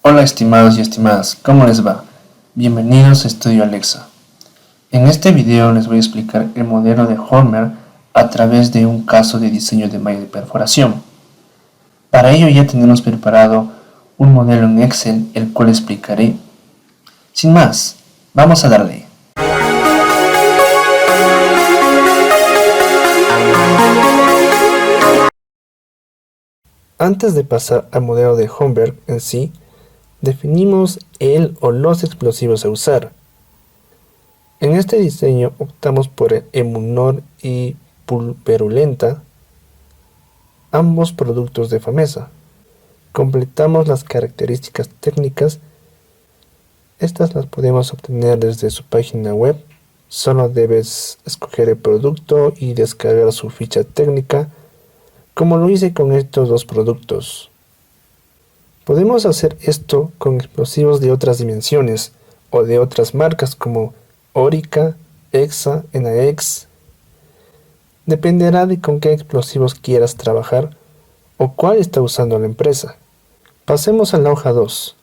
Hola estimados y estimadas, ¿cómo les va? Bienvenidos a Estudio Alexa. En este video les voy a explicar el modelo de Hormer a través de un caso de diseño de malla de perforación. Para ello ya tenemos preparado un modelo en Excel, el cual explicaré. Sin más, vamos a darle. Antes de pasar al modelo de Hormer en sí, definimos el o los explosivos a usar. En este diseño optamos por el Emunor y Pulverulenta, ambos productos de Famesa. Completamos las características técnicas. Estas las podemos obtener desde su página web. Solo debes escoger el producto y descargar su ficha técnica, como lo hice con estos dos productos. Podemos hacer esto con explosivos de otras dimensiones o de otras marcas como Orica, Exa, Enaex. Dependerá de con qué explosivos quieras trabajar o cuál está usando la empresa. Pasemos a la hoja 2.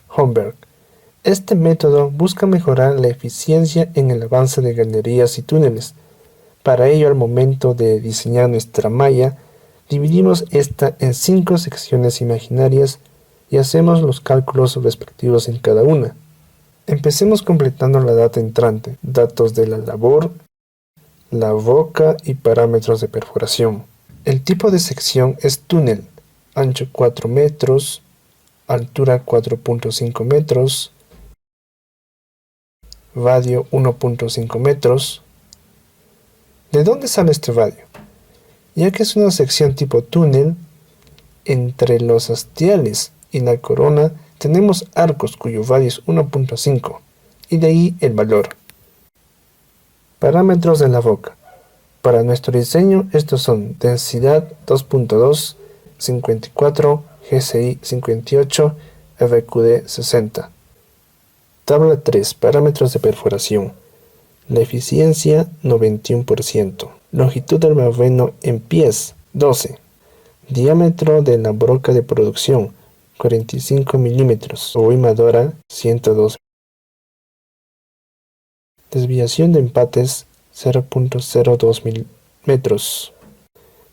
Homberg. Este método busca mejorar la eficiencia en el avance de galerías y túneles. Para ello, al momento de diseñar nuestra malla, dividimos esta en 5 secciones imaginarias y hacemos los cálculos respectivos en cada una. Empecemos completando la data entrante, datos de la labor, la boca y parámetros de perforación. El tipo de sección es túnel, ancho 4 metros, altura 4.5 metros, radio 1.5 metros. ¿De dónde sale este radio? Ya que es una sección tipo túnel, entre los hastiales y la corona tenemos arcos cuyo radio es 1.5 y de ahí el valor. Parámetros de la boca. Para nuestro diseño estos son densidad 2.2, 54, GCI 58, RQD 60. Tabla 3. Parámetros de perforación. La eficiencia 91%. Longitud del barreno en pies 12. Diámetro de la broca de producción 45 milímetros. Oimadora 102. Desviación de empates 0.02 milímetros.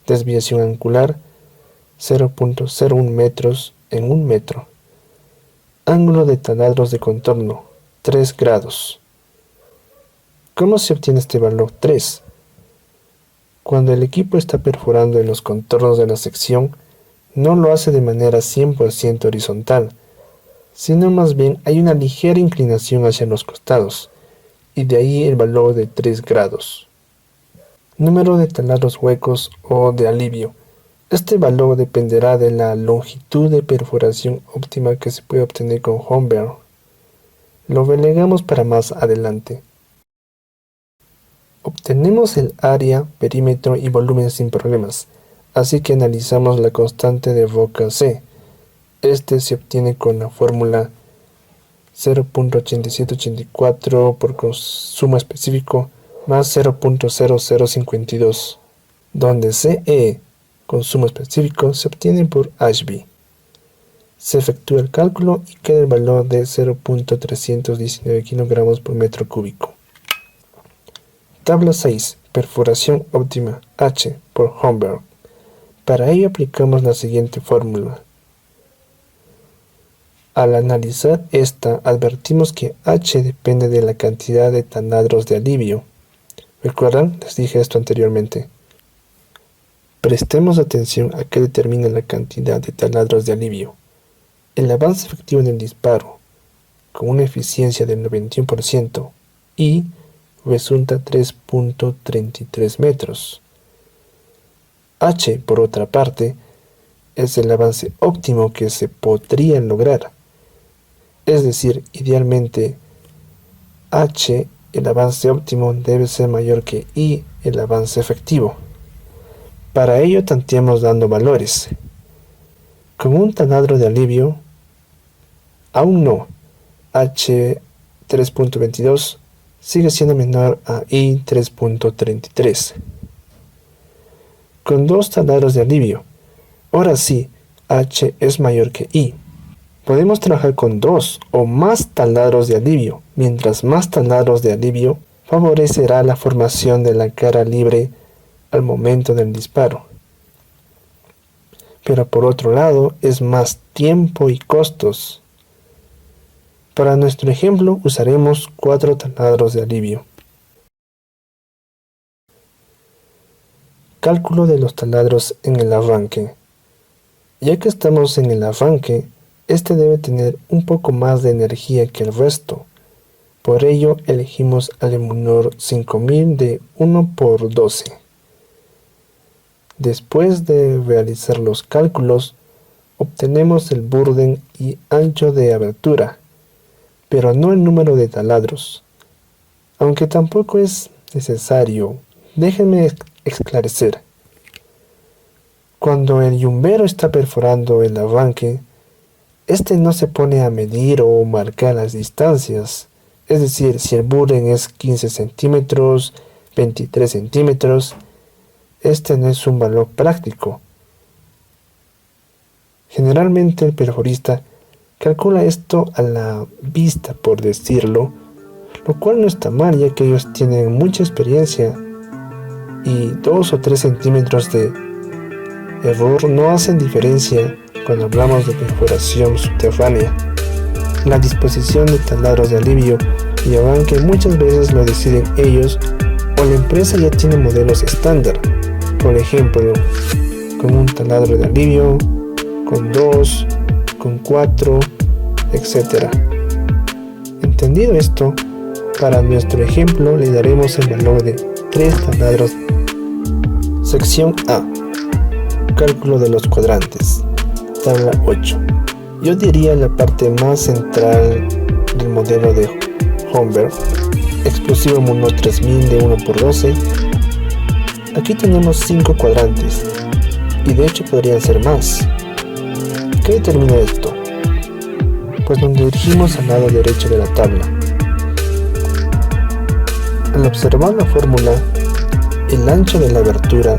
Desviación angular 0.01 metros en 1 metro. Ángulo de taladros de contorno 3 grados. ¿Cómo se obtiene este valor 3? Cuando el equipo está perforando en los contornos de la sección, no lo hace de manera 100% horizontal, sino más bien hay una ligera inclinación hacia los costados, y de ahí el valor de 3 grados. Número de taladros huecos o de alivio. Este valor dependerá de la longitud de perforación óptima que se puede obtener con Homberg. Lo relegamos para más adelante. Obtenemos el área, perímetro y volumen sin problemas, así que analizamos la constante de boca C. Este se obtiene con la fórmula 0.8784 por consumo específico más 0.0052, donde CE, consumo específico, se obtiene por HB. Se efectúa el cálculo y queda el valor de 0.319 kilogramos por metro cúbico. Tabla 6. Perforación óptima H por Homberg. Para ello aplicamos la siguiente fórmula. Al analizar esta, advertimos que H depende de la cantidad de taladros de alivio. ¿Recuerdan? Les dije esto anteriormente. Prestemos atención a qué determina la cantidad de taladros de alivio. El avance efectivo en el disparo, con una eficiencia del 91%, y resulta 3.33 metros. H, por otra parte, es el avance óptimo que se podría lograr. Es decir, idealmente, H, el avance óptimo, debe ser mayor que I, el avance efectivo. Para ello tanteamos dando valores. Con un taladro de alivio, aún no, H 3.22 sigue siendo menor a I 3.33. Con 2 taladros de alivio, ahora sí, H es mayor que I. Podemos trabajar con 2 o más taladros de alivio. Mientras más taladros de alivio, favorecerá la formación de la cara libre al momento del disparo. Pero por otro lado, es más tiempo y costos. Para nuestro ejemplo, usaremos 4 taladros de alivio. Cálculo de los taladros en el arranque. Ya que estamos en el arranque, este debe tener un poco más de energía que el resto. Por ello, elegimos al emunor 5000 de 1×12. Después de realizar los cálculos, obtenemos el burden y ancho de abertura, pero no el número de taladros. Aunque tampoco es necesario, déjenme esclarecer. Cuando el yumbero está perforando el arranque, este no se pone a medir o marcar las distancias. Es decir, si el burden es 15 centímetros, 23 centímetros, este no es un valor práctico. Generalmente el perforista calcula esto a la vista, por decirlo, lo cual no está mal, ya que ellos tienen mucha experiencia y 2 o 3 centímetros de error no hacen diferencia cuando hablamos de perforación subterránea. La disposición de taladros de alivio y arranque muchas veces lo deciden ellos, o la empresa ya tiene modelos estándar, por ejemplo, con un taladro de alivio, con 2, con 4, etc. Entendido esto, para nuestro ejemplo le daremos el valor de 3 taladros. Sección A. Cálculo de los cuadrantes. Tabla 8. Yo diría la parte más central del modelo de Homberg, explosivo emunor 3000 de 1×12. Aquí tenemos 5 cuadrantes, y de hecho podrían ser más. ¿Qué determina esto? Pues nos dirigimos al lado derecho de la tabla. Al observar la fórmula, el ancho de la abertura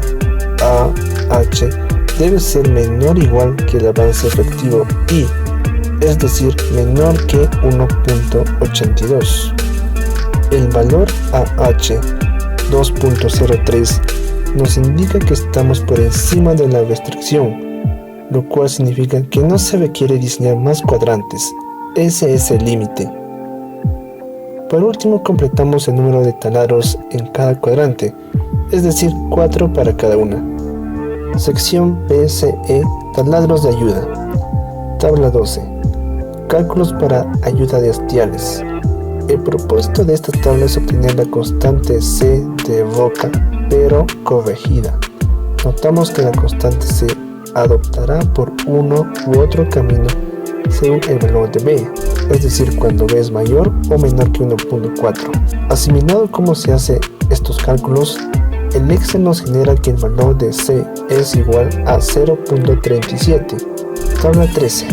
AH debe ser menor o igual que el avance efectivo I, es decir, menor que 1.82. El valor AH 2.03 nos indica que estamos por encima de la restricción, lo cual significa que no se requiere diseñar más cuadrantes. Ese es el límite. Por último, completamos el número de taladros en cada cuadrante, es decir, 4 para cada una. Sección PSE, taladros de ayuda. Tabla 12. Cálculos para ayuda de hastiales. El propósito de esta tabla es obtener la constante C de roca, pero corregida. Notamos que la constante C adoptará por uno u otro camino según el valor de B, es decir, cuando B es mayor o menor que 1.4. Asimilado cómo se hace estos cálculos, el Excel nos genera que el valor de C es igual a 0.37. Tabla 13.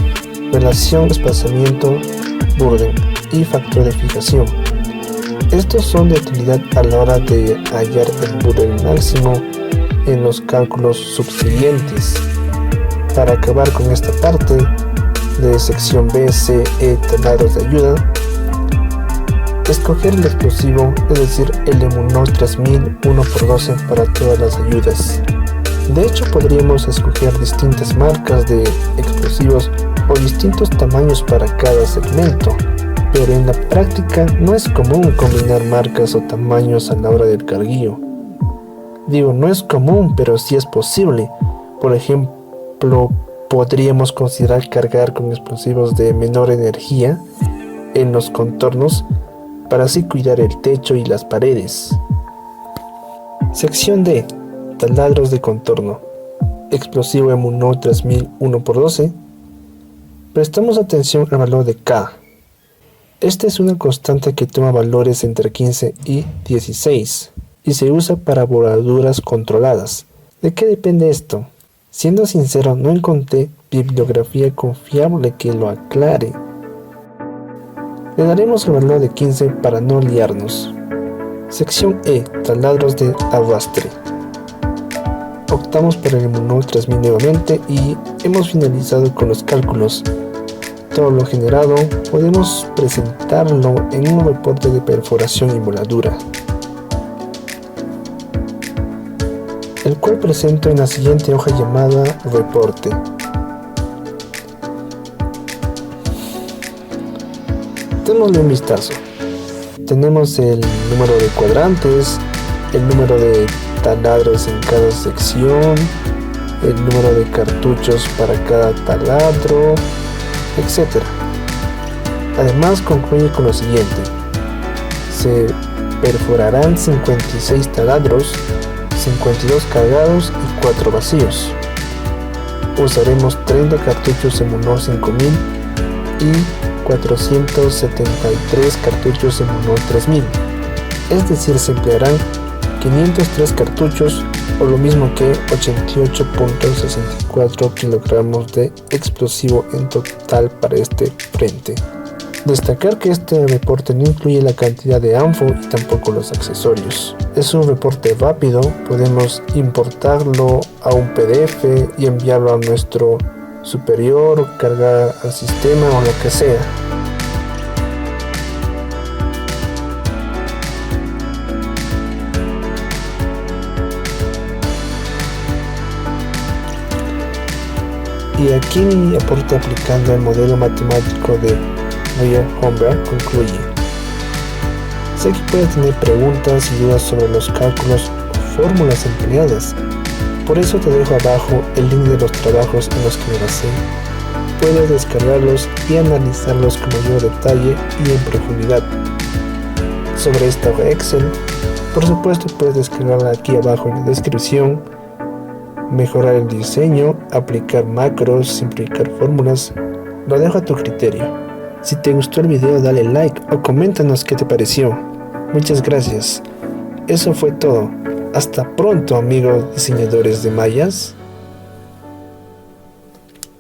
Relación desplazamiento, burden y factor de fijación. Estos son de utilidad a la hora de hallar el burden máximo en los cálculos subsiguientes. Para acabar con esta parte de sección B, C, E, taladros de ayuda, escoger el explosivo, es decir, el emunor 3000 1×12 para todas las ayudas. De hecho, podríamos escoger distintas marcas de explosivos o distintos tamaños para cada segmento, pero en la práctica no es común combinar marcas o tamaños a la hora del carguillo. Digo, no es común, pero sí es posible. Por ejemplo, podríamos considerar cargar con explosivos de menor energía en los contornos para así cuidar el techo y las paredes. Sección D. Taladros de contorno. Explosivo emunor 3000 1×12. Prestamos atención al valor de K. Esta es una constante que toma valores entre 15 y 16 y se usa para boladuras controladas. ¿De qué depende esto? Siendo sincero, no encontré bibliografía confiable que lo aclare. Le daremos el valor de 15 para no liarnos. Sección E. Taladros de arrastre. optamos por el Emunor 3000 nuevamente y hemos finalizado con los cálculos. Todo lo generado podemos presentarlo en un reporte de perforación y moldura, el cual presento en la siguiente hoja llamada reporte. Démosle un vistazo. Tenemos el número de cuadrantes, el número de taladros en cada sección, el número de cartuchos para cada taladro, etc. Además concluye con lo siguiente: se perforarán 56 taladros, 52 cargados y 4 vacíos. Usaremos 30 cartuchos Emunor 5000 y 473 cartuchos Emunor 3000, es decir, se emplearán 503 cartuchos o lo mismo que 88.64 kilogramos de explosivo en total para este frente. Destacar que este reporte no incluye la cantidad de ANFO y tampoco los accesorios. Es un reporte rápido, podemos importarlo a un PDF y enviarlo a nuestro superior o cargar al sistema o lo que sea. Y aquí mi aporte aplicando el modelo matemático de Meier-Holmberg concluye. Sé que puede tener preguntas y dudas sobre los cálculos o fórmulas empleadas, por eso te dejo abajo el link de los trabajos en los que me basé. Puedes descargarlos y analizarlos con mayor detalle y en profundidad. Sobre esta hoja Excel, por supuesto puedes descargarla aquí abajo en la descripción, mejorar el diseño, aplicar macros, simplificar fórmulas, lo dejo a tu criterio. Si te gustó el video dale like o coméntanos qué te pareció. Muchas gracias. Eso fue todo. Hasta pronto amigos diseñadores de mallas.